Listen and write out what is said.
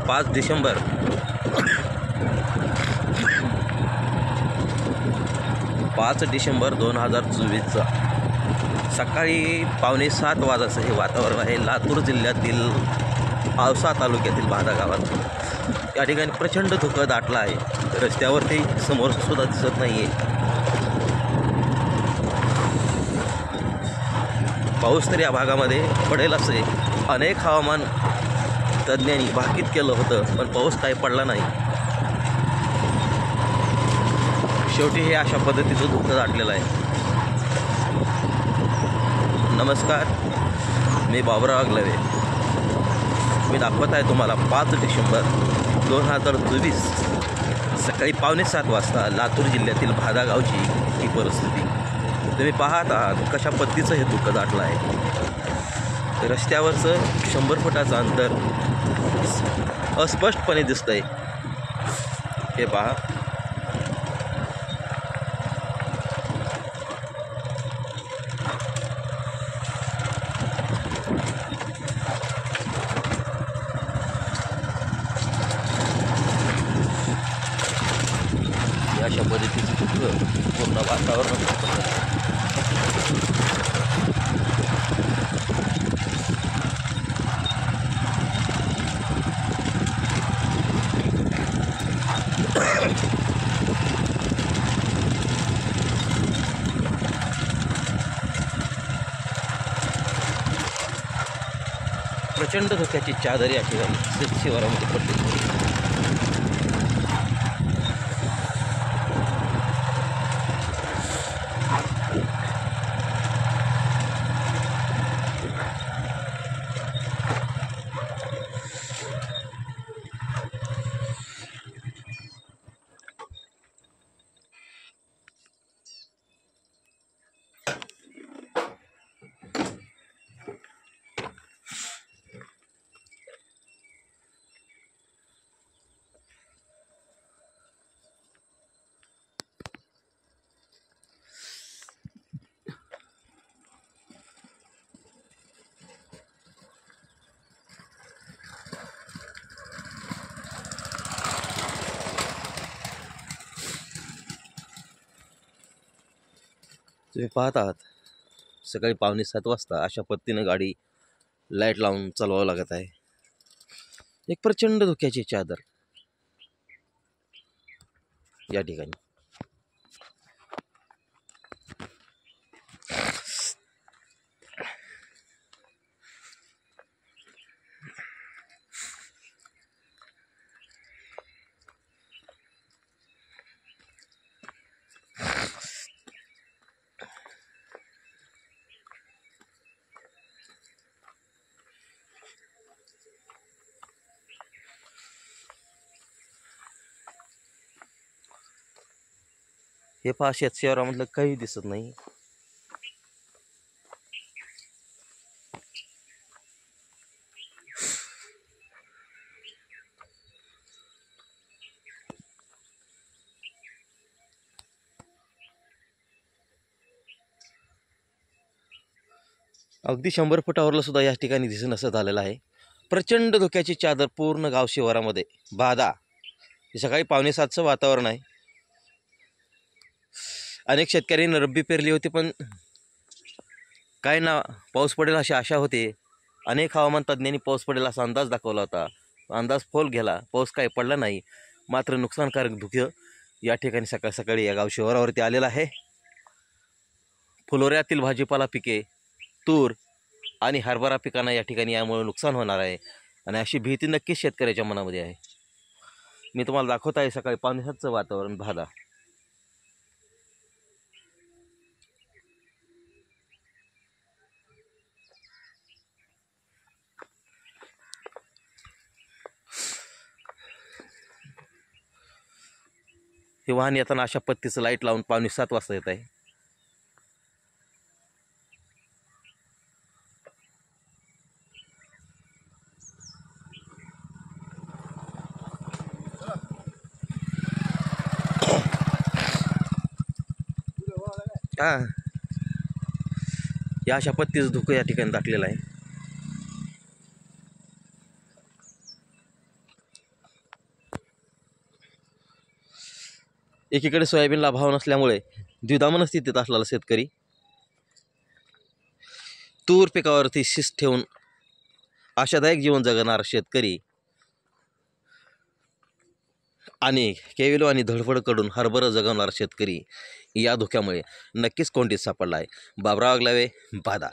5 डिसेंबर 2024चा सकाळी 6:45 वाजायचं हे वातावरण आहे लातूर जिल्ह्यातील औसा तालुक्यातील भादा गावात। या ठिकाणी प्रचंड धुकं दाटलं आहे। रस्त्यावरती समोर सुद्धा दिसत नाही आहे। पाऊस तर या भागामध्ये पडेल असे अनेक हवामान तज्ज्ञांनी भाकीत केलं होतं, पण पाऊस काही पडला नाही। शेवटी हे अशा पद्धतीचं धुकं दाटलेलं आहे। नमस्कार, मी बाबुराव आगलावे। मी दाखवत आहे तुम्हाला 5 डिसेंबर 2024 सकाळी 6:45 वाजता लातूर जिल्ह्यातील भादा गावची ही परिस्थिती। तुम्ही पाहत आहात कशा पद्धतीचं हे धुकं दाटलं आहे। रस्त्यावरचं 100 फुटाचं अंतर अस्पष्टपणे दिसतंय। हे पहा, अशा पद्धतीचं धुकं पूर्ण वातावरण प्रचंड धुक्याची चादर या ठिकाणी शिवारामध्ये पडली। तुम्ही पाहत आहात सकाळी 6:45 वाजता अशा पद्धतीनं गाडी लाईट लावून चालवावं लागत आहे। एक प्रचंड धुक्याची चादर या ठिकाणी। हे पहा, शेतशिवारामधलं काही दिसत नाही। अगदी 100 फुटावरलं सुद्धा या ठिकाणी दिसून असं झालेलं आहे। प्रचंड धुक्याची चादर पूर्ण गाव शिवारामध्ये भादा। सकाळी 6:45चं वातावरण आहे। अनेक शेतकऱ्यांनी रब्बी पेरली होती, पण काय ना पाऊस पडेल अशी आशा होती। अनेक हवामान तज्ज्ञांनी पाऊस पडेल असा अंदाज दाखवला होता। अंदाज फोल गेला, पाऊस काही पडला नाही। मात्र नुकसानकारक धुकं या ठिकाणी सकाळ सकाळी या गाव शिवारावरती आलेलं आहे। फुलोऱ्यातील भाजीपाला पिके, तूर आणि हरभरा पिकांना या ठिकाणी यामुळे नुकसान होणार आहे आणि अशी भीती नक्कीच शेतकऱ्याच्या मनामध्ये आहे। मी तुम्हाला दाखवत आहे सकाळी 6:45चं वातावरण भादा। हे वाहन येताना अशा पद्धतीचं लाईट लावून 6:45 वाजता येत आहे। या अशा पत्तीचं धुकं या ठिकाणी दाटलेलं आहे। एकीकडे सोयाबीनला भाव नसल्यामुळे द्विधा मनस्थितीत असलेला शेतकरी, तूर पिकावरती शिस्त ठेवून आशादायक जीवन जगणारा शेतकरी आणि केविलो आणि धडपडकडून हरभरा जगवणारा शेतकरी या धोक्यामुळे नक्कीच कोंडीत सापडला आहे. बाबराव आगलावे, बादा.